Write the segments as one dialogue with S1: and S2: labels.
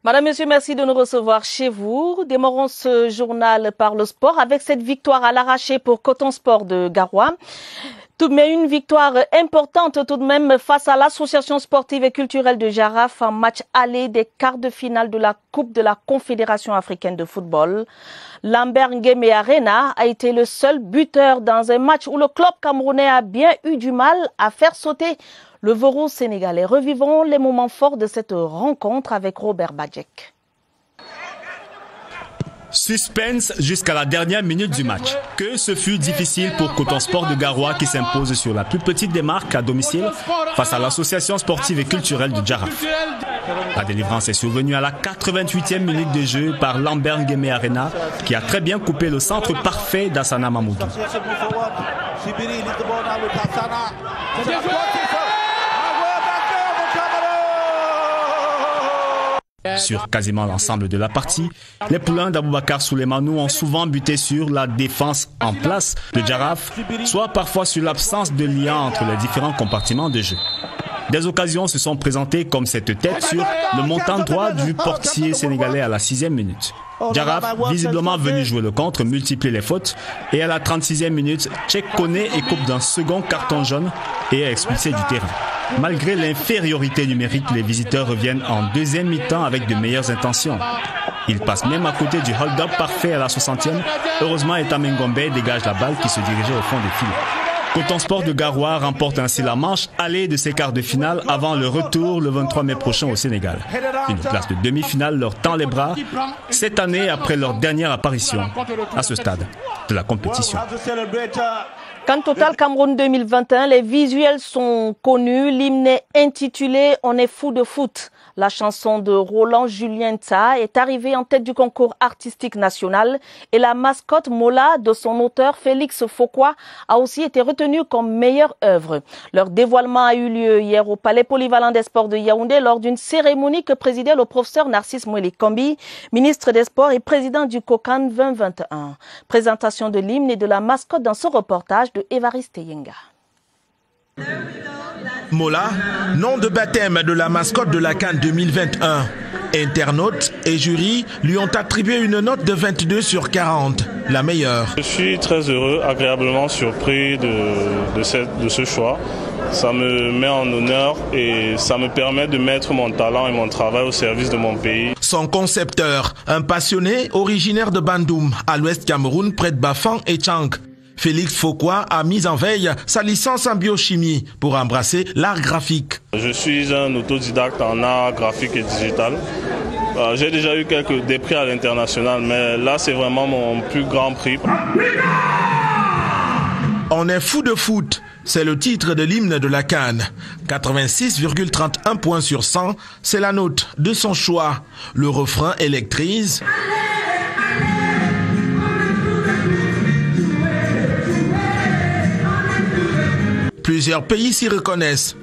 S1: Madame, Monsieur, merci de nous recevoir chez vous. Démarrons ce journal par le sport avec cette victoire à l'arraché pour Coton Sport de Garoua. Mais une victoire importante tout de même face à l'association sportive et culturelle de Jaraf en match aller des quarts de finale de la Coupe de la Confédération africaine de football. Lambert Ngueme Arena a été le seul buteur dans un match où le club camerounais a bien eu du mal à faire sauter le verrou sénégalais. Revivons les moments forts de cette rencontre avec Robert Badjek.
S2: Suspense jusqu'à la dernière minute du match. Que ce fut difficile pour Coton Sport de Garoua qui s'impose sur la plus petite des marques à domicile face à l'association sportive et culturelle de Jaraf. La délivrance est survenue à la 88e minute de jeu par Lambert Ngueme Arena qui a très bien coupé le centre parfait d'Assana Mamoudou. Sur quasiment l'ensemble de la partie, les poulains d'Aboubacar Souleymanou ont souvent buté sur la défense en place de Jaraf, soit parfois sur l'absence de lien entre les différents compartiments de jeu. Des occasions se sont présentées comme cette tête sur le montant droit du portier sénégalais à la 6e minute. Jaraf, visiblement venu jouer le contre, multiplie les fautes et à la 36e minute, Tchèque Kone écope d'un second carton jaune et est expulsé du terrain. Malgré l'infériorité numérique, les visiteurs reviennent en deuxième mi-temps avec de meilleures intentions. Ils passent même à côté du hold-up parfait à la 60e. Heureusement, Etame Ngombe dégage la balle qui se dirigeait au fond des filets. Coton Sport de Garoua remporte ainsi la manche allée de ses quarts de finale avant le retour le 23 mai prochain au Sénégal. Une place de demi-finale leur tend les bras cette année après leur dernière apparition à ce stade de la compétition.
S1: Quant Total Cameroun 2021, les visuels sont connus. L'hymne est intitulé « On est fou de foot ». La chanson de Roland Julien Tsa est arrivée en tête du concours artistique national et la mascotte Mola de son auteur Félix Fokwa a aussi été retenue comme meilleure œuvre. Leur dévoilement a eu lieu hier au Palais Polyvalent des Sports de Yaoundé lors d'une cérémonie que présidait le professeur Narcisse Mweli Kambi, ministre des Sports et président du COCAN 2021. Présentation de l'hymne et de la mascotte dans ce reportage de Évariste Yenga.
S3: Mola, nom de baptême de la mascotte de la CAN 2021. Internautes et jury lui ont attribué une note de 22 sur 40, la meilleure.
S4: Je suis très heureux, agréablement surpris de ce choix. Ça me met en honneur et ça me permet de mettre mon talent et mon travail au service de mon pays.
S3: Son concepteur, un passionné originaire de Bandoum, à l'ouest Cameroun, près de Bafang et Tchang. Félix Fokwa a mis en veille sa licence en biochimie pour embrasser l'art graphique.
S4: Je suis un autodidacte en art graphique et digital. J'ai déjà eu des prix à l'international, mais là c'est vraiment mon plus grand prix.
S3: On est fou de foot, c'est le titre de l'hymne de la CAN. 86,31 points sur 100, c'est la note de son choix. Le refrain électrise. Plusieurs pays s'y reconnaissent.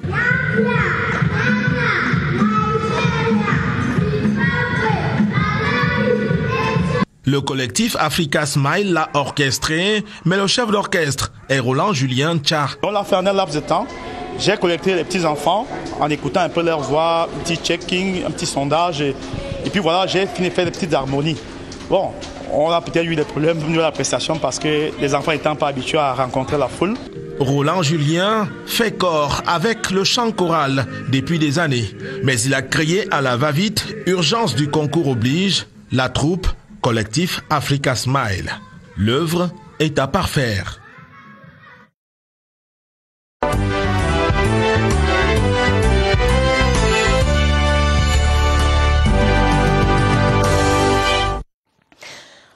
S3: Le collectif Africa Smile l'a orchestré, mais le chef d'orchestre est Roland Julien Tsa.
S5: On l'a fait en un laps de temps. J'ai collecté les petits enfants en écoutant un peu leur voix, un petit checking, un petit sondage. Et puis voilà, j'ai fini de faire des petites harmonies. Bon, on a peut-être eu des problèmes au niveau de la prestation parce que les enfants n'étant pas habitués à rencontrer la foule.
S3: Roland Julien fait corps avec le chant choral depuis des années. Mais il a créé à la va-vite, urgence du concours oblige, la troupe collectif Africa Smile. L'œuvre est à parfaire.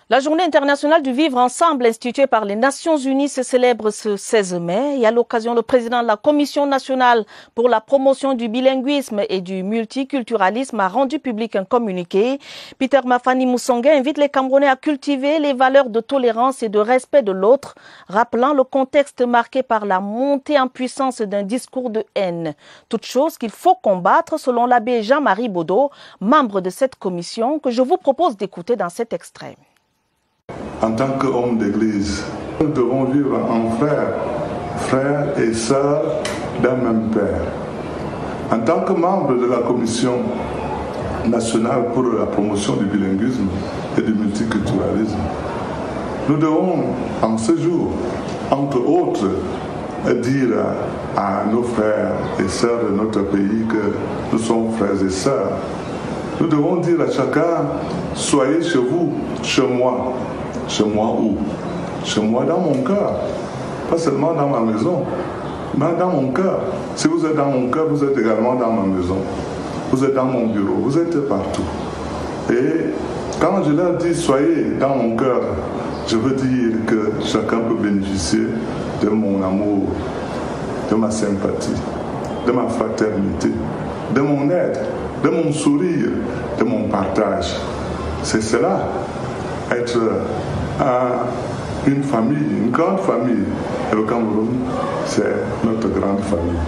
S1: La journée internationale du vivre ensemble instituée par les Nations Unies se célèbre ce 16 mai et à l'occasion, le président de la Commission nationale pour la promotion du bilinguisme et du multiculturalisme a rendu public un communiqué. Peter Mafani Moussongue invite les Camerounais à cultiver les valeurs de tolérance et de respect de l'autre, rappelant le contexte marqué par la montée en puissance d'un discours de haine. Toute chose qu'il faut combattre selon l'abbé Jean-Marie Baudot, membre de cette commission, que je vous propose d'écouter dans cet extrait.
S6: En tant qu'homme d'église, nous devons vivre en frères, frères et sœurs d'un même père. En tant que membre de la commission, nationale pour la promotion du bilinguisme et du multiculturalisme. Nous devons, en ce jour, entre autres, dire à nos frères et sœurs de notre pays que nous sommes frères et sœurs. Nous devons dire à chacun, soyez chez vous, chez moi. Chez moi où? Chez moi dans mon cœur. Pas seulement dans ma maison, mais dans mon cœur. Si vous êtes dans mon cœur, vous êtes également dans ma maison. Vous êtes dans mon bureau, vous êtes partout. Et quand je leur dis soyez dans mon cœur, je veux dire que chacun peut bénéficier de mon amour, de ma sympathie, de ma fraternité, de mon aide, de mon sourire, de mon partage. C'est cela, être une famille, une grande famille. Et le Cameroun, c'est notre grande famille.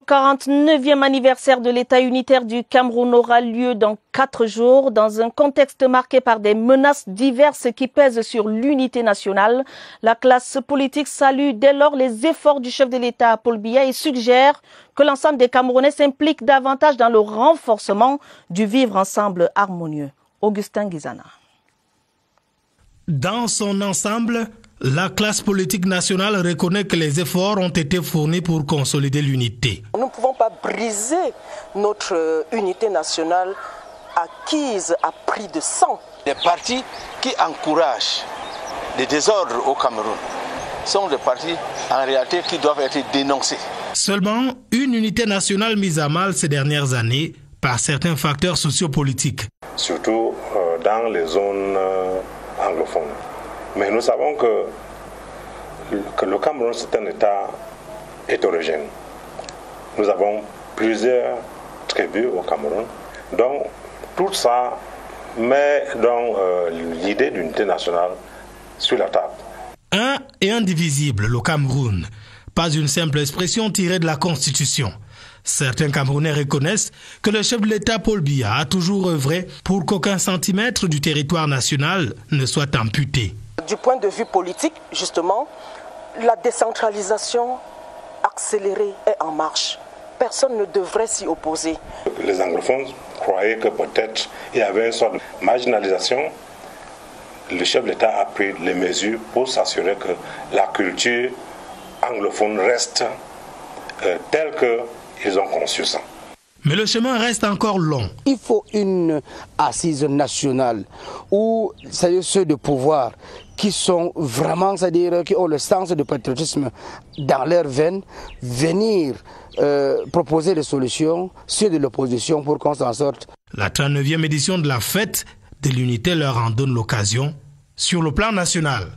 S1: 49e anniversaire de l'État unitaire du Cameroun aura lieu dans 4 jours, dans un contexte marqué par des menaces diverses qui pèsent sur l'unité nationale. La classe politique salue dès lors les efforts du chef de l'État, Paul Biya, et suggère que l'ensemble des Camerounais s'impliquent davantage dans le renforcement du vivre ensemble harmonieux. Augustin Guizana.
S3: Dans son ensemble, la classe politique nationale reconnaît que les efforts ont été fournis pour consolider l'unité.
S7: Nous ne pouvons pas briser notre unité nationale acquise à prix de sang.
S8: Les partis qui encouragent les désordres au Cameroun sont des partis en réalité qui doivent être dénoncés.
S3: Seulement, une unité nationale mise à mal ces dernières années par certains facteurs sociopolitiques.
S9: Surtout dans les zones anglophones. Mais nous savons que le Cameroun, c'est un État hétérogène. Nous avons plusieurs tribus au Cameroun. Donc, tout ça met donc l'idée d'unité nationale sur la table.
S3: Un et indivisible, le Cameroun. Pas une simple expression tirée de la Constitution. Certains Camerounais reconnaissent que le chef de l'État, Paul Biya, a toujours œuvré pour qu'aucun centimètre du territoire national ne soit amputé.
S7: Du point de vue politique, justement, la décentralisation accélérée est en marche. Personne ne devrait s'y opposer.
S9: Les anglophones croyaient que peut-être il y avait une sorte de marginalisation. Le chef de l'État a pris les mesures pour s'assurer que la culture anglophone reste telle qu'ils ont conçu ça.
S3: Mais le chemin reste encore long.
S10: Il faut une assise nationale où ceux de pouvoir qui sont vraiment, c'est-à-dire qui ont le sens du patriotisme dans leurs veines, venir proposer des solutions, ceux de l'opposition pour qu'on s'en sorte.
S3: La 39e édition de la fête de l'unité leur en donne l'occasion sur le plan national.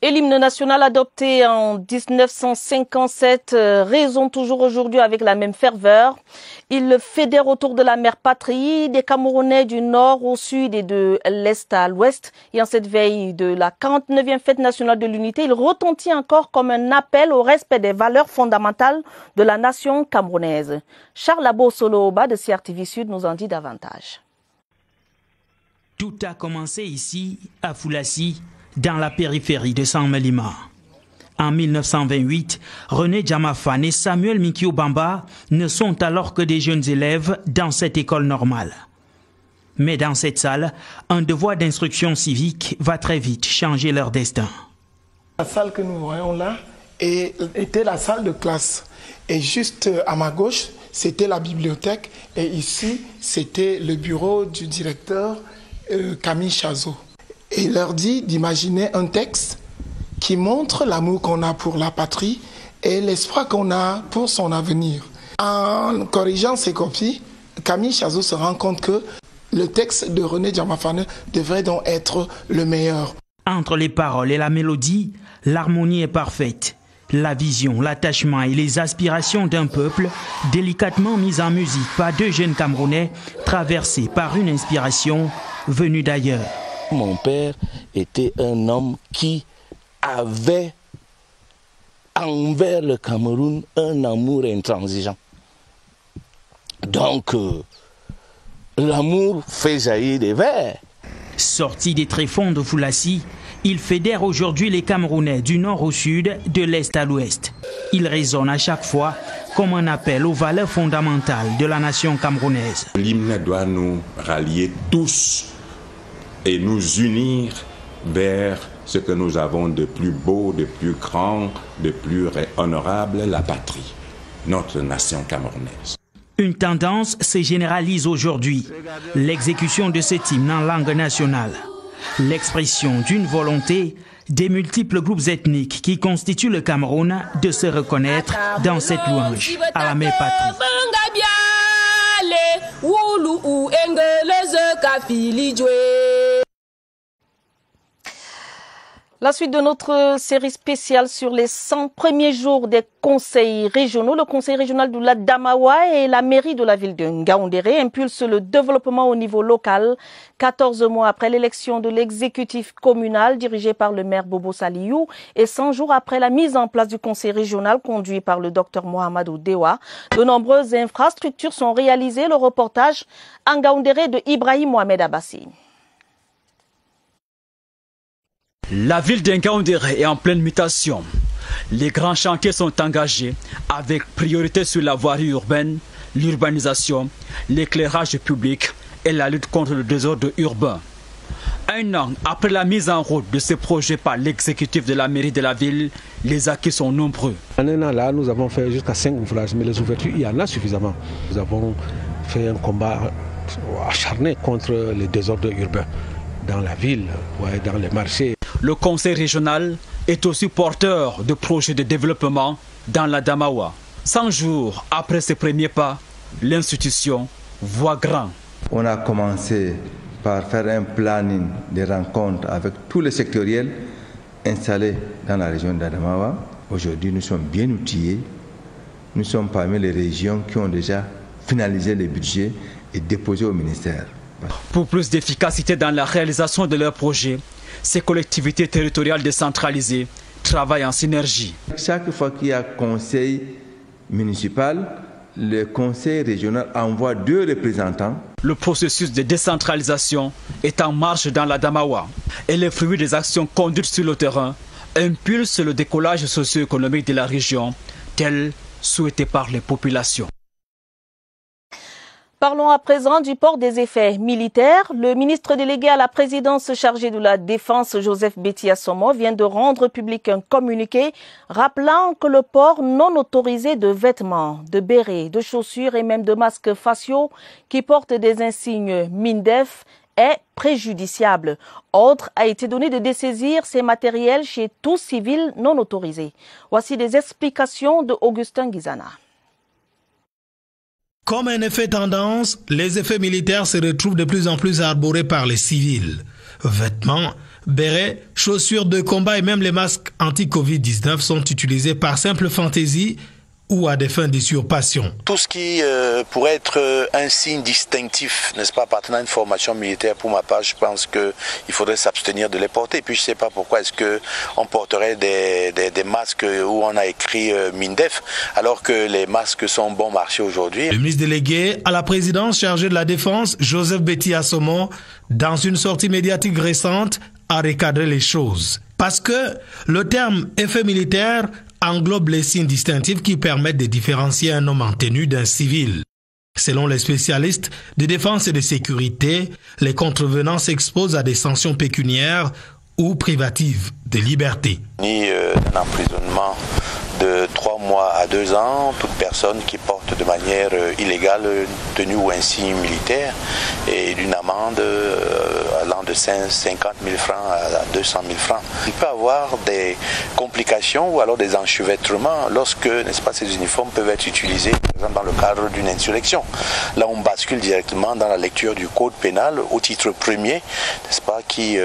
S1: Et l'hymne national adopté en 1957 résonne toujours aujourd'hui avec la même ferveur. Il fédère autour de la mère patrie des Camerounais du nord au sud et de l'est à l'ouest. Et en cette veille de la 49e fête nationale de l'unité, il retentit encore comme un appel au respect des valeurs fondamentales de la nation camerounaise. Charles Abo Solo-Oba de CRTV Sud nous en dit davantage.
S11: Tout a commencé ici, à Foulassi, dans la périphérie de Saint-Melima. En 1928, René Djamafane et Samuel Mikio Bamba ne sont alors que des jeunes élèves dans cette école normale. Mais dans cette salle, un devoir d'instruction civique va très vite changer leur destin.
S12: La salle que nous voyons là était la salle de classe. Et juste à ma gauche, c'était la bibliothèque. Et ici, c'était le bureau du directeur Camille Chazot. Et il leur dit d'imaginer un texte qui montre l'amour qu'on a pour la patrie et l'espoir qu'on a pour son avenir. En corrigeant ces copies, Camille Chazot se rend compte que le texte de René Djamafane devrait donc être le meilleur.
S11: Entre les paroles et la mélodie, l'harmonie est parfaite. La vision, l'attachement et les aspirations d'un peuple, délicatement mises en musique par deux jeunes Camerounais, traversés par une inspiration venue d'ailleurs.
S13: Mon père était un homme qui avait envers le Cameroun un amour intransigeant. Donc, l'amour fait jaillir des vers.
S11: Sorti des tréfonds de Foulassi, il fédère aujourd'hui les Camerounais du nord au sud, de l'est à l'ouest. Il résonne à chaque fois comme un appel aux valeurs fondamentales de la nation camerounaise.
S14: L'hymne doit nous rallier tous et nous unir vers ce que nous avons de plus beau, de plus grand, de plus honorable, la patrie, notre nation camerounaise.
S11: Une tendance se généralise aujourd'hui, l'exécution de cet hymne en langue nationale, l'expression d'une volonté des multiples groupes ethniques qui constituent le Cameroun de se reconnaître dans cette louange à la mère patrie.
S1: La suite de notre série spéciale sur les 100 premiers jours des conseils régionaux. Le conseil régional de la Damawa et la mairie de la ville de Ngaoundéré impulsent le développement au niveau local. 14 mois après l'élection de l'exécutif communal dirigé par le maire Bobo Saliou et 100 jours après la mise en place du conseil régional conduit par le docteur Mohamedou Dewa, de nombreuses infrastructures sont réalisées. Le reportage à Ngaoundéré de Ibrahim Mohamed Abbassi.
S15: La ville d'Ngaoundéré est en pleine mutation. Les grands chantiers sont engagés avec priorité sur la voirie urbaine, l'urbanisation, l'éclairage public et la lutte contre le désordre urbain. Un an après la mise en route de ce projet par l'exécutif de la mairie de la ville, les acquis sont nombreux.
S16: En un an là, nous avons fait jusqu'à 5 ouvrages, mais les ouvertures, il y en a suffisamment. Nous avons fait un combat acharné contre les désordres urbains dans la ville, dans les marchés.
S15: Le conseil régional est aussi porteur de projets de développement dans la Damawa. 100 jours après ses premiers pas, l'institution voit grand.
S17: On a commencé par faire un planning des rencontres avec tous les sectoriels installés dans la région d'Adamawa. Aujourd'hui, nous sommes bien outillés. Nous sommes parmi les régions qui ont déjà finalisé les budgets et déposé au ministère.
S15: Pour plus d'efficacité dans la réalisation de leurs projets, ces collectivités territoriales décentralisées travaillent en synergie.
S17: Chaque fois qu'il y a conseil municipal, le conseil régional envoie 2 représentants.
S15: Le processus de décentralisation est en marche dans la Damawa et les fruits des actions conduites sur le terrain impulsent le décollage socio-économique de la région, tel souhaité par les populations.
S1: Parlons à présent du port des effets militaires. Le ministre délégué à la présidence chargé de la Défense, Joseph Betty Assomo, vient de rendre public un communiqué rappelant que le port non autorisé de vêtements, de bérets, de chaussures et même de masques faciaux qui portent des insignes MINDEF est préjudiciable. Ordre a été donné de dessaisir ces matériels chez tout civil non autorisé. Voici des explications de Augustin Guizana.
S3: Comme un effet tendance, les effets militaires se retrouvent de plus en plus arborés par les civils. Vêtements, bérets, chaussures de combat et même les masques anti-Covid-19 sont utilisés par simple fantaisie ou à des fins d'usurpation.
S8: Tout ce qui pourrait être un signe distinctif, n'est-ce pas, appartenant à une formation militaire, pour ma part, je pense qu'il faudrait s'abstenir de les porter. Et puis je ne sais pas pourquoi est-ce qu'on porterait des masques où on a écrit MINDEF, alors que les masques sont bon marché aujourd'hui.
S3: Le ministre délégué à la présidence chargé de la Défense, Joseph Betty Assomo, dans une sortie médiatique récente, a recadré les choses. Parce que le terme effet militaire englobe les signes distinctifs qui permettent de différencier un homme en tenue d'un civil. Selon les spécialistes de défense et de sécurité, les contrevenants s'exposent à des sanctions pécuniaires ou privatives de liberté.
S8: Ni un emprisonnement de 3 mois à 2 ans, toute personne qui porte de manière illégale une tenue ou un signe militaire, et d'une amende allant de 50 000 francs à 200 000 francs. Il peut avoir des complications ou alors des enchevêtrements lorsque, n'est-ce pas, ces uniformes peuvent être utilisés, par exemple, dans le cadre d'une insurrection. Là, on bascule directement dans la lecture du code pénal au titre premier, n'est-ce pas, qui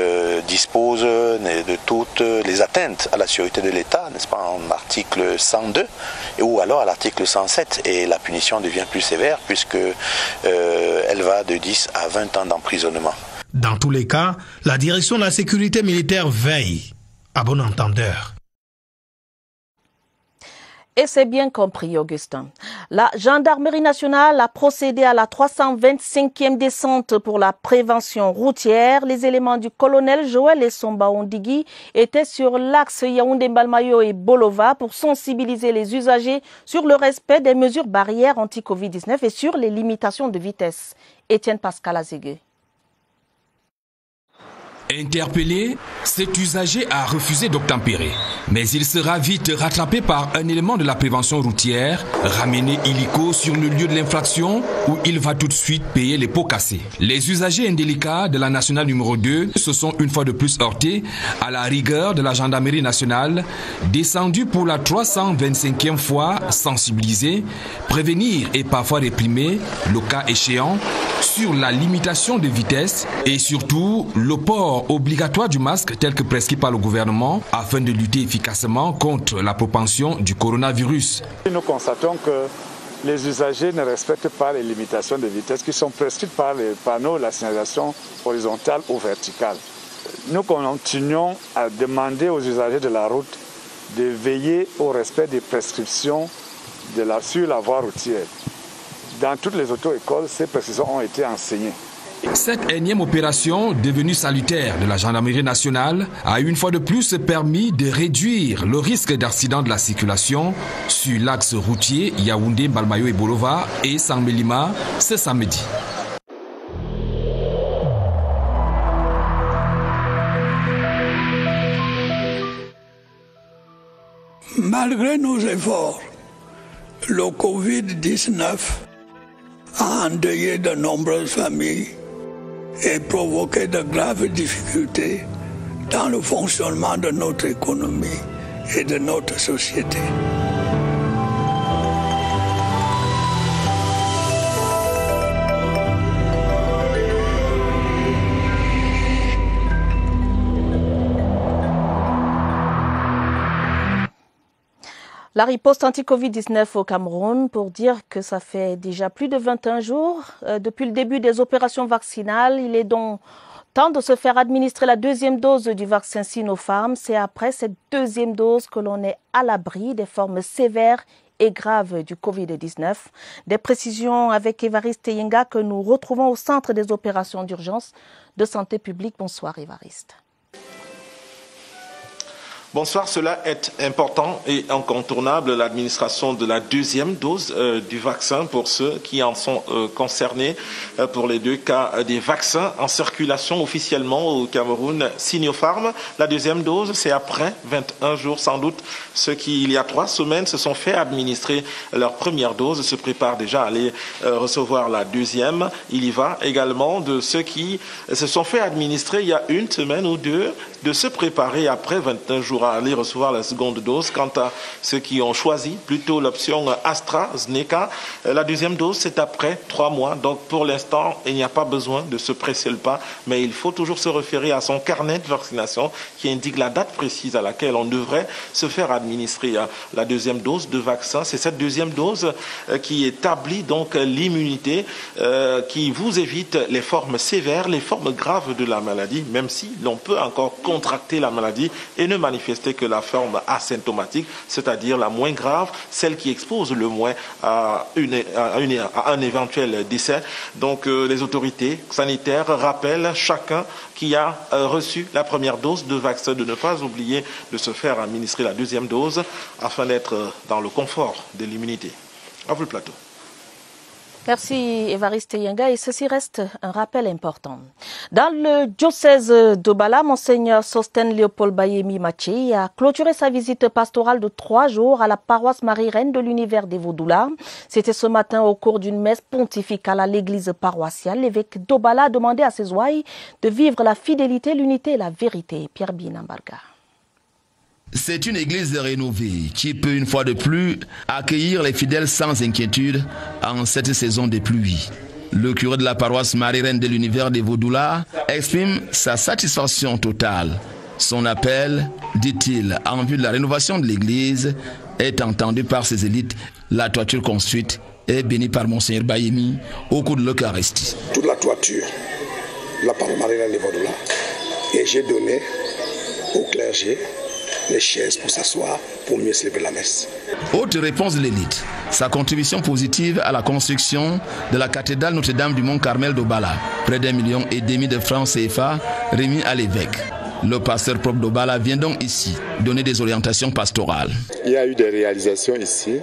S8: dispose de toutes les atteintes à la sûreté de l'État, n'est-ce pas, en article 102 ou alors à l'article 107, et la punition devient plus sévère puisque elle va de 10 à 20 ans d'emprisonnement.
S3: Dans tous les cas, la direction de la sécurité militaire veille, à bon entendeur.
S1: Et c'est bien compris, Augustin. La gendarmerie nationale a procédé à la 325e descente pour la prévention routière. Les éléments du colonel Joël Essomba Ondigui étaient sur l'axe Yaoundé-Mbalmayo et Bolova pour sensibiliser les usagers sur le respect des mesures barrières anti-Covid-19 et sur les limitations de vitesse. Étienne Pascal Azégué.
S18: Interpellé, cet usager a refusé d'obtempérer. Mais il sera vite rattrapé par un élément de la prévention routière, ramené illico sur le lieu de l'infraction où il va tout de suite payer les pots cassés. Les usagers indélicats de la nationale numéro 2 se sont une fois de plus heurtés à la rigueur de la gendarmerie nationale, descendue pour la 325e fois sensibiliser, prévenir et parfois réprimer, le cas échéant, sur la limitation de vitesse et surtout le port obligatoire du masque tel que prescrit par le gouvernement afin de lutter efficacement contre la propension du coronavirus.
S19: Nous constatons que les usagers ne respectent pas les limitations de vitesse qui sont prescrites par les panneaux de la signalisation horizontale ou verticale. Nous continuons à demander aux usagers de la route de veiller au respect des prescriptions sur la voie routière. Dans toutes les auto-écoles, ces prescriptions ont été enseignées.
S18: Cette énième opération, devenue salutaire de la gendarmerie nationale, a une fois de plus permis de réduire le risque d'accident de la circulation sur l'axe routier Yaoundé, Mbalmayo et Bolova et Sangmelima ce samedi.
S20: Malgré nos efforts, le Covid-19 a endeuillé de nombreuses familles et provoqué de graves difficultés dans le fonctionnement de notre économie et de notre société.
S1: La riposte anti-Covid-19 au Cameroun pour dire que ça fait déjà plus de 21 jours depuis le début des opérations vaccinales. Il est donc temps de se faire administrer la deuxième dose du vaccin Sinopharm. C'est après cette deuxième dose que l'on est à l'abri des formes sévères et graves du Covid-19. Des précisions avec Évariste Yenga que nous retrouvons au centre des opérations d'urgence de santé publique. Bonsoir Évariste.
S3: Bonsoir, cela est important et incontournable, l'administration de la deuxième dose du vaccin pour ceux qui en sont concernés pour les deux cas des vaccins en circulation officiellement au Cameroun, Sinopharm. La deuxième dose, c'est après 21 jours sans doute. Ceux qui, il y a 3 semaines, se sont fait administrer leur première dose se préparent déjà à aller recevoir la deuxième. Il y va également de ceux qui se sont fait administrer il y a 1 semaine ou 2 de se préparer après 21 jours à aller recevoir la seconde dose. Quant à ceux qui ont choisi plutôt l'option AstraZeneca, la deuxième dose c'est après 3 mois. Donc pour l'instant, il n'y a pas besoin de se presser le pas, mais il faut toujours se référer à son carnet de vaccination qui indique la date précise à laquelle on devrait se faire administrer la deuxième dose de vaccin. C'est cette deuxième dose qui établit donc l'immunité, qui vous évite les formes sévères, les formes graves de la maladie, même si l'on peut encore contracter la maladie et ne manifester que la forme asymptomatique, c'est-à-dire la moins grave, celle qui expose le moins à un éventuel décès. Donc les autorités sanitaires rappellent chacun qui a reçu la première dose de vaccin de ne pas oublier de se faire administrer la deuxième dose afin d'être dans le confort de l'immunité. À vous le plateau.
S1: Merci Évariste Yenga et ceci reste un rappel important. Dans le diocèse d'Obala, Monseigneur Sostène Léopold Bayemi Maché a clôturé sa visite pastorale de 3 jours à la paroisse Marie-Reine de l'univers des Vaudoula. C'était ce matin au cours d'une messe pontificale à l'église paroissiale. L'évêque d'Obala a demandé à ses ouailles de vivre la fidélité, l'unité et la vérité. Pierre Binambarga.
S21: C'est une église rénovée qui peut une fois de plus accueillir les fidèles sans inquiétude en cette saison de pluie. Le curé de la paroisse Marie-Reine de l'univers des Vaudoula exprime sa satisfaction totale. Son appel, dit-il, en vue de la rénovation de l'église, est entendu par ses élites. La toiture construite est bénie par Monseigneur Bayemi au cours de l'Eucharistie.
S22: Toute la toiture, la paroisse Marie-Reine des Vaudoula, et j'ai donné au clergé
S2: les chaises pour s'asseoir, pour mieux célébrer la messe.
S21: Autre réponse de l'élite, sa contribution positive à la construction de la cathédrale Notre-Dame du Mont-Carmel d'Obala, près d'1,5 million de francs CFA remis à l'évêque. Le pasteur propre d'Obala vient donc ici donner des orientations pastorales.
S22: Il y a eu des réalisations ici,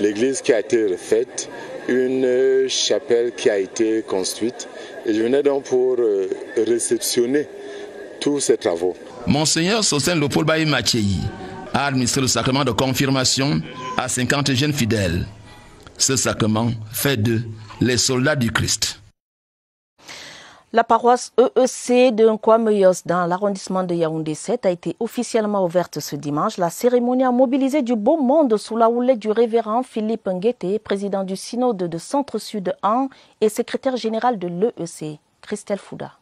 S22: l'église qui a été refaite, une chapelle qui a été construite. Et je venais donc pour réceptionner tous ces travaux.
S21: Monseigneur Sosen Léopold Baï Mathiei a administré le sacrement de confirmation à 50 jeunes fidèles. Ce sacrement fait d'eux les soldats du Christ.
S1: La paroisse EEC de Nkouameyos dans l'arrondissement de Yaoundé 7 a été officiellement ouverte ce dimanche. La cérémonie a mobilisé du beau monde sous la houlette du révérend Philippe Nguété, président du synode de Centre-Sud 1 et secrétaire général de l'EEC. Christelle Fouda.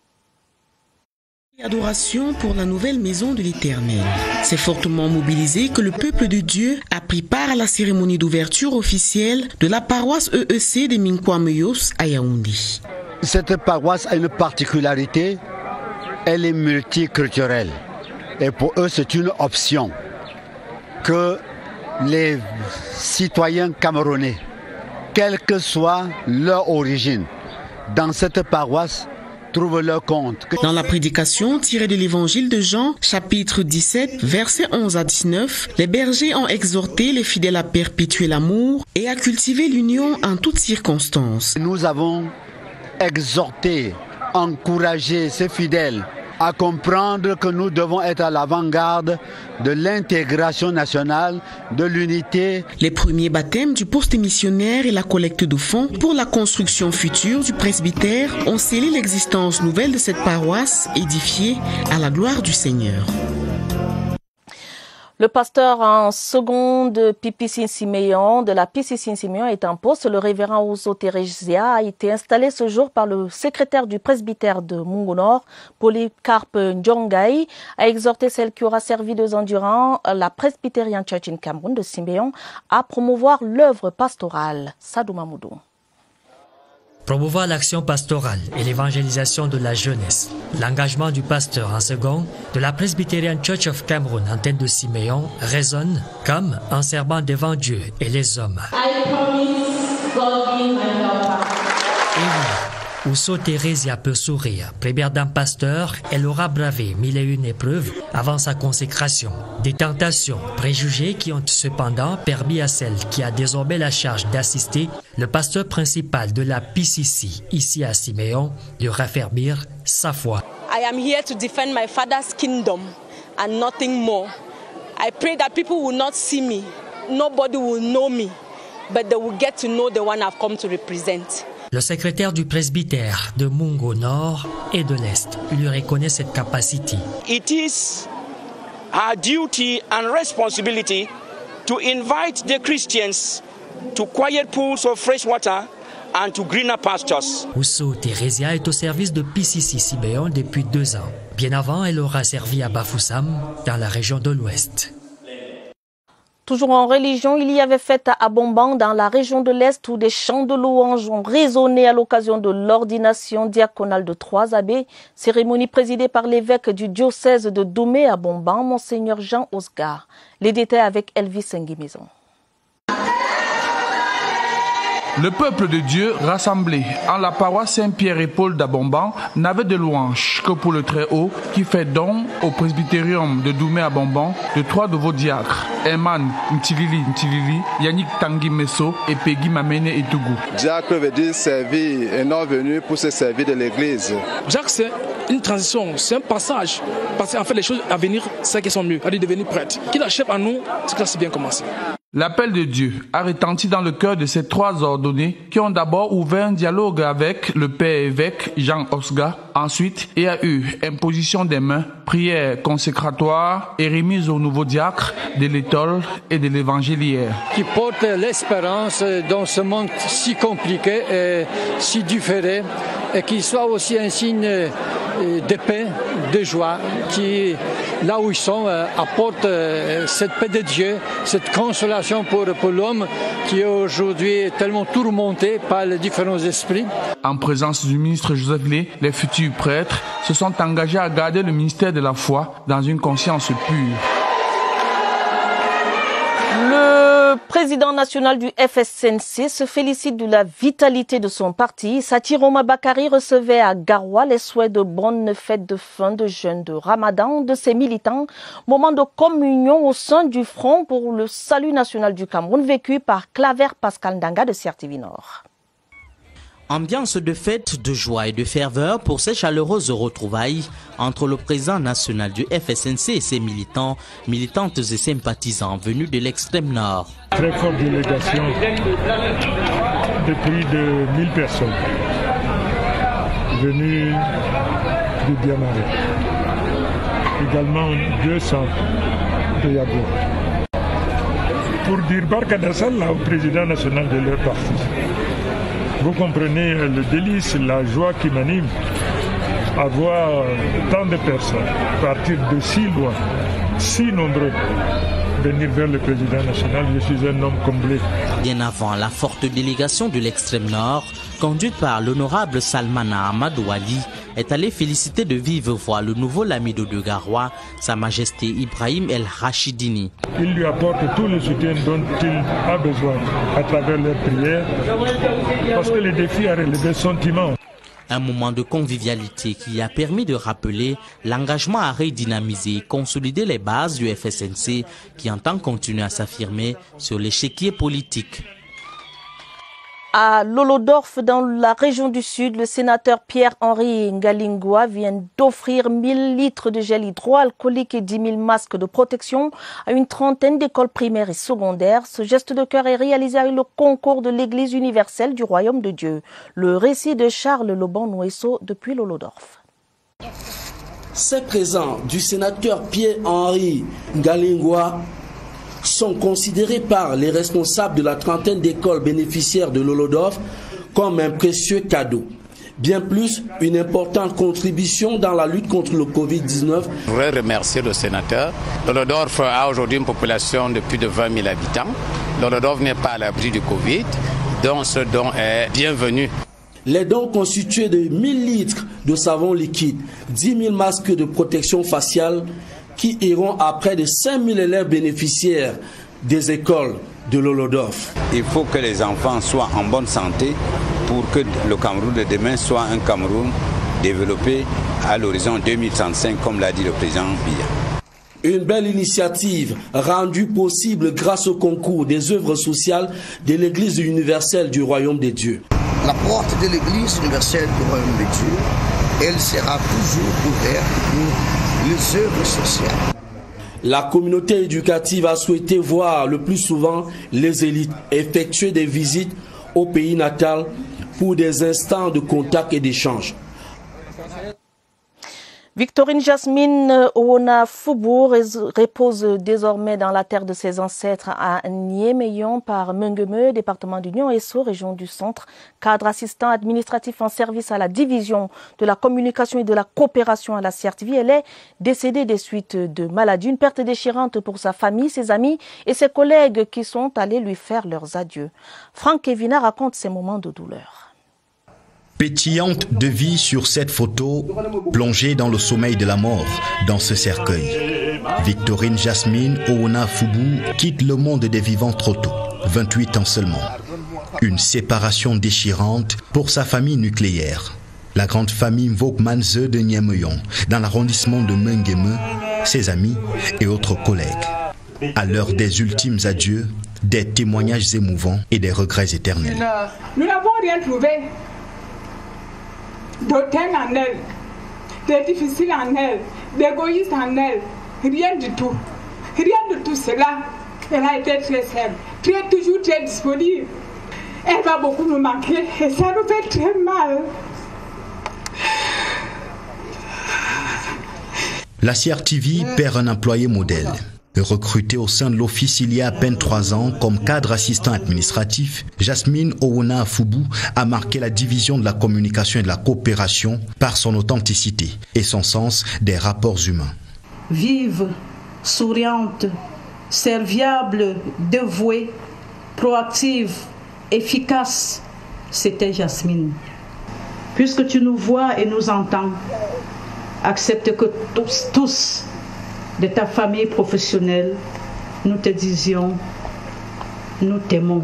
S23: Adoration pour la nouvelle maison de l'Éternel. C'est fortement mobilisé que le peuple de Dieu a pris part à la cérémonie d'ouverture officielle de la paroisse EEC de Nkouameyos à Yaoundé.
S24: Cette paroisse a une particularité, elle est multiculturelle. Et pour eux, c'est une option que les citoyens camerounais, quelle que soit leur origine, dans cette paroisse, trouvent leur compte.
S23: Dans la prédication tirée de l'évangile de Jean, chapitre 17, versets 11 à 19, les bergers ont exhorté les fidèles à perpétuer l'amour et à cultiver l'union en toutes circonstances.
S24: Nous avons exhorté, encouragé ces fidèles à comprendre que nous devons être à l'avant-garde de l'intégration nationale, de l'unité.
S23: Les premiers baptêmes du poste missionnaire et la collecte de fonds pour la construction future du presbytère ont scellé l'existence nouvelle de cette paroisse édifiée à la gloire du Seigneur.
S1: Le pasteur en seconde Pipi Siméon de la PCC Siméon est en poste. Le révérend Ouzo Teresia a été installé ce jour par le secrétaire du presbytère de Mungo Nord, Polycarpe Ndjongaï, a exhorté celle qui aura servi 2 ans durant la Presbyterian Church in Cameroun de Siméon à promouvoir l'œuvre pastorale. Sadou Mamoudou.
S25: Promouvoir l'action pastorale et l'évangélisation de la jeunesse. L'engagement du pasteur en second de la Presbyterian Church of Cameroun, antenne de Siméon, résonne comme un serment devant Dieu et les hommes. Ouzo Teresia peut sourire. Première dame pasteur, elle aura bravé 1001 épreuves avant sa consécration. Des tentations, préjugés qui ont cependant permis à celle qui a désormais la charge d'assister le pasteur principal de la PCC, ici à Siméon, de raffermir sa foi.
S26: I am here to defend my father's kingdom and nothing more. I pray that people will not see me, nobody will know me, but they will get to know the one I've come to represent.
S25: Le secrétaire du presbytère de Mungo Nord et de l'Est lui reconnaît cette capacité.
S27: It is our duty and responsibility to invite the Christians to quiet pools of fresh water and to greener pastures.
S25: Ouzo Teresia est au service de PCC Siméon depuis 2 ans. Bien avant, elle aura servi à Bafoussam, dans la région de l'Ouest.
S1: Toujours en religion, il y avait fête à Abomban dans la région de l'Est où des chants de louanges ont résonné à l'occasion de l'ordination diaconale de 3 abbés, cérémonie présidée par l'évêque du diocèse de Domé à Abomban, Monseigneur Jean Osgar. Les détails avec Elvis Nguimezon.
S28: Le peuple de Dieu rassemblé en la paroisse Saint-Pierre et Paul d'Abomban n'avait de louange que pour le Très-Haut qui fait don au presbytérium de Doumé à Abomban de 3 nouveaux diacres, Eman Mtilili, Yannick Tanguy Messo et Peggy Mamene Etougou.
S29: Diacre veut dire servir et non venu pour se servir de l'église.
S30: Jacques, c'est une transition, c'est un passage. Parce qu'en fait, les choses à venir, c'est qu'elles sont mieux, à devenir prêtes. Qu'il achève à nous, c'est que ça s'est bien commencé.
S28: L'appel de Dieu a retenti dans le cœur de ces 3 ordonnés qui ont d'abord ouvert un dialogue avec le père évêque Jean Osgar. Ensuite, il y a eu imposition des mains, prière consécratoire et remise aux nouveaux diacres de l'étole et de l'évangéliaire.
S31: Qui porte l'espérance dans ce monde si compliqué et si différé et qui soit aussi un signe de paix, de joie, qui, là où ils sont, apporte cette paix de Dieu, cette consolation pour l'homme qui est aujourd'hui tellement tourmenté par les différents esprits.
S28: En présence du ministre Joseph Lé, les futurs prêtres se sont engagés à garder le ministère de la foi dans une conscience pure.
S1: Le président national du FSNC se félicite de la vitalité de son parti. Satiroma Bakari recevait à Garoua les souhaits de bonne fête de fin de jeûne de Ramadan de ses militants. Moment de communion au sein du Front pour le salut national du Cameroun vécu par Claver Pascal Ndanga de CRTV Nord.
S4: Ambiance de fête, de joie et de ferveur pour ces chaleureuses retrouvailles entre le président national du FSNC et ses militants, militantes et sympathisants venus de l'extrême nord.
S5: Très forte délégation de plus de 1000 personnes venues du Biamaré. Également 200 de Yabo. Pour dire Barkadassal au président national de leur parti. Vous comprenez le délice, la joie qui m'anime à voir tant de personnes partir de si loin, si nombreux, venir vers le président national. Je suis un homme comblé.
S4: Bien avant, la forte délégation de l'extrême nord, conduite par l'honorable Salmana Amadou Ali, est allée féliciter de vive voix le nouveau Lamido de Garoua, Sa Majesté Ibrahim El Rachidini.
S5: Il lui apporte tout le soutien dont il a besoin à travers leurs prières, parce que le défi a relevé son immense.
S4: Un moment de convivialité qui a permis de rappeler l'engagement à redynamiser et consolider les bases du FSNC qui entend continuer à s'affirmer sur l'échiquier politique.
S1: À Lolodorf, dans la région du Sud, le sénateur Pierre-Henri Ngalingua vient d'offrir 1000 litres de gel hydroalcoolique et 10 000 masques de protection à une trentaine d'écoles primaires et secondaires. Ce geste de cœur est réalisé avec le concours de l'Église universelle du Royaume de Dieu. Le récit de Charles Loban-Nouesso depuis Lolodorf.
S6: Ces présents du sénateur Pierre-Henri Ngalingua sont considérés par les responsables de la trentaine d'écoles bénéficiaires de Lolodorf comme un précieux cadeau. Bien plus, une importante contribution dans la lutte contre le Covid-19.
S7: Je voudrais remercier le sénateur. Lolodorf a aujourd'hui une population de plus de 20 000 habitants. Lolodorf n'est pas à l'abri du Covid, donc ce don est bienvenu.
S6: Les dons constitués de 1000 litres de savon liquide, 10 000 masques de protection faciale, qui iront à près de 5000 élèves bénéficiaires des écoles de Lolodorf.
S9: Il faut que les enfants soient en bonne santé pour que le Cameroun de demain soit un Cameroun développé à l'horizon 2035, comme l'a dit le président Biya.
S6: Une belle initiative rendue possible grâce au concours des œuvres sociales de l'Église universelle du Royaume des Dieux.
S10: La porte de l'Église universelle du Royaume des Dieux, elle sera toujours ouverte pour les œuvres sociales.
S6: La communauté éducative a souhaité voir le plus souvent les élites effectuer des visites au pays natal pour des instants de contact et d'échange.
S1: Victorine Jasmine Owona Foubou repose désormais dans la terre de ses ancêtres à Niémeyon par Mengueme, département d'Union Esso, région du Centre. Cadre assistant administratif en service à la division de la communication et de la coopération à la CRTV, elle est décédée des suites de maladie. Une perte déchirante pour sa famille, ses amis et ses collègues qui sont allés lui faire leurs adieux. Franck Evina raconte ses moments de douleur.
S11: Pétillante de vie sur cette photo, plongée dans le sommeil de la mort, dans ce cercueil. Victorine Jasmine Owona Foubou quitte le monde des vivants trop tôt, 28 ans seulement. Une séparation déchirante pour sa famille nucléaire. La grande famille Mvokmanze de Niémeyon, dans l'arrondissement de Mengueme, ses amis et autres collègues. À l'heure des ultimes adieux, des témoignages émouvants et des regrets éternels.
S12: Nous n'avons rien trouvé d'autant en elle, de difficile en elle, d'égoïste en elle, rien du tout. Rien de tout cela. Elle a été très simple, toujours très disponible. Elle va beaucoup nous manquer et ça nous fait très mal.
S11: La CRTV perd un employé modèle. Recrutée au sein de l'office il y a à peine 3 ans comme cadre assistant administratif, Jasmine Owona Foubou a marqué la division de la communication et de la coopération par son authenticité et son sens des rapports humains.
S13: Vive, souriante, serviable, dévouée, proactive, efficace, c'était Jasmine. Puisque tu nous vois et nous entends, accepte que tous, de ta famille professionnelle, nous te disions nous t'aimons.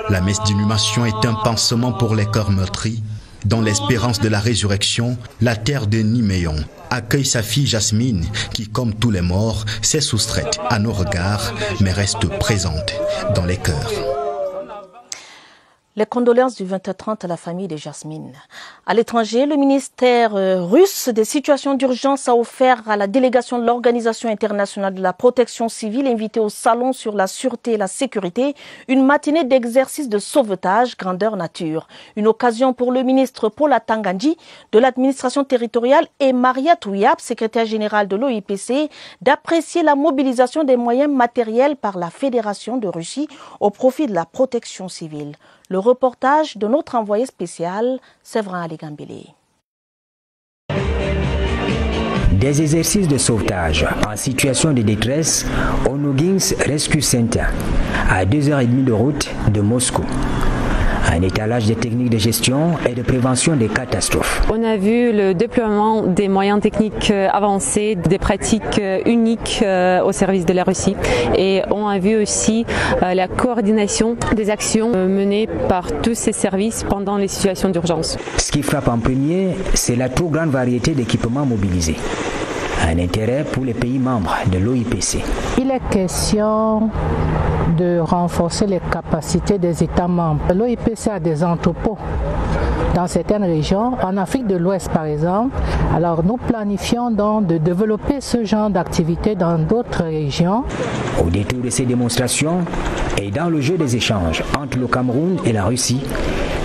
S11: La messe d'inhumation est un pansement pour les cœurs meurtris. Dans l'espérance de la résurrection, la terre de Niméon accueille sa fille Jasmine qui, comme tous les morts, s'est soustraite à nos regards, mais reste présente dans les cœurs.
S1: Les condoléances du 20h30 à la famille de Jasmine. À l'étranger, le ministère russe des situations d'urgence a offert à la délégation de l'Organisation internationale de la protection civile invitée au salon sur la sûreté et la sécurité une matinée d'exercice de sauvetage grandeur nature. Une occasion pour le ministre Paula Tangandji de l'administration territoriale et Maria Touyap, secrétaire générale de l'OIPC, d'apprécier la mobilisation des moyens matériels par la Fédération de Russie au profit de la protection civile. Le reportage de notre envoyé spécial, Séverin Aligambélé.
S2: Des exercices de sauvetage en situation de détresse au Nogins Rescue Center, à 2h30 de route de Moscou. Un étalage des techniques de gestion et de prévention des catastrophes.
S3: On a vu le déploiement des moyens techniques avancés, des pratiques uniques au service de la Russie. Et on a vu aussi la coordination des actions menées par tous ces services pendant les situations d'urgence.
S2: Ce qui frappe en premier, c'est la trop grande variété d'équipements mobilisés. Un intérêt pour les pays membres de l'OIPC.
S8: Il est question de renforcer les capacités des États membres. L'OIPC a des entrepôts dans certaines régions, en Afrique de l'Ouest par exemple. Alors nous planifions donc de développer ce genre d'activité dans d'autres régions.
S2: Au détour de ces démonstrations et dans le jeu des échanges entre le Cameroun et la Russie,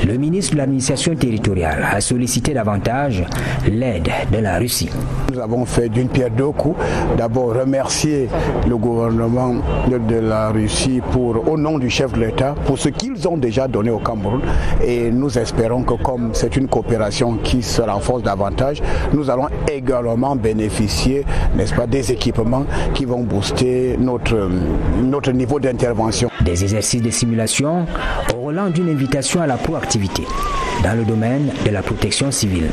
S2: le ministre de l'administration territoriale a sollicité davantage l'aide de la Russie.
S14: Nous avons fait d'une pierre deux coups. D'abord remercier le gouvernement de la Russie au nom du chef de l'État pour ce qu'ils ont déjà donné au Cameroun. Et nous espérons que comme c'est une coopération qui se renforce davantage, nous allons également bénéficier, n'est-ce pas, des équipements qui vont booster notre niveau d'intervention.
S2: Des exercices de simulation au relent d'une invitation à la proactivité dans le domaine de la protection civile.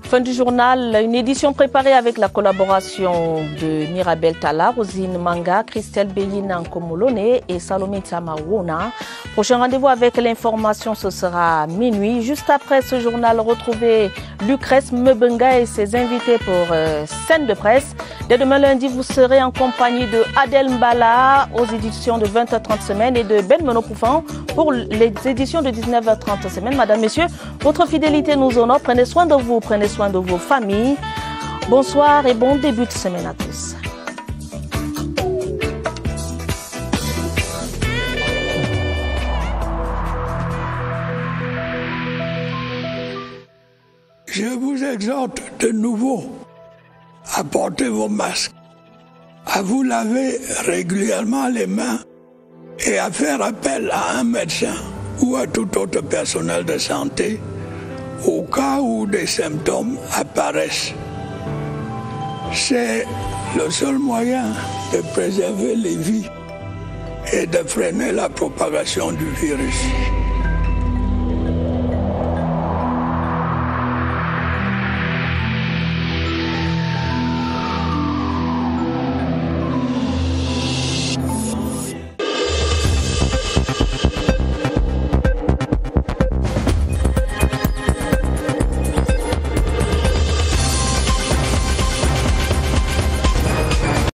S1: Fin du journal, une édition préparée avec la collaboration de Mirabel Tala, Rosine Manga, Christelle Beyina Nkomolone et Salomé Tsamawona. Prochain rendez-vous avec l'information, ce sera à minuit. Juste après ce journal, retrouvez Lucrèce Mebenga et ses invités pour scène de presse. Dès demain lundi, vous serez en compagnie de Adel Mbala aux éditions de 20h30 semaine et de Ben Menopoufan pour les éditions de 19h30 semaine. Madame, Messieurs, votre fidélité nous honore. Prenez soin de vous, prenez soin de vos familles. Bonsoir et bon début de semaine à tous.
S15: Je vous exhorte de nouveau à porter vos masques, à vous laver régulièrement les mains et à faire appel à un médecin ou à tout autre personnel de santé au cas où des symptômes apparaissent. C'est le seul moyen de préserver les vies et de freiner la propagation du virus.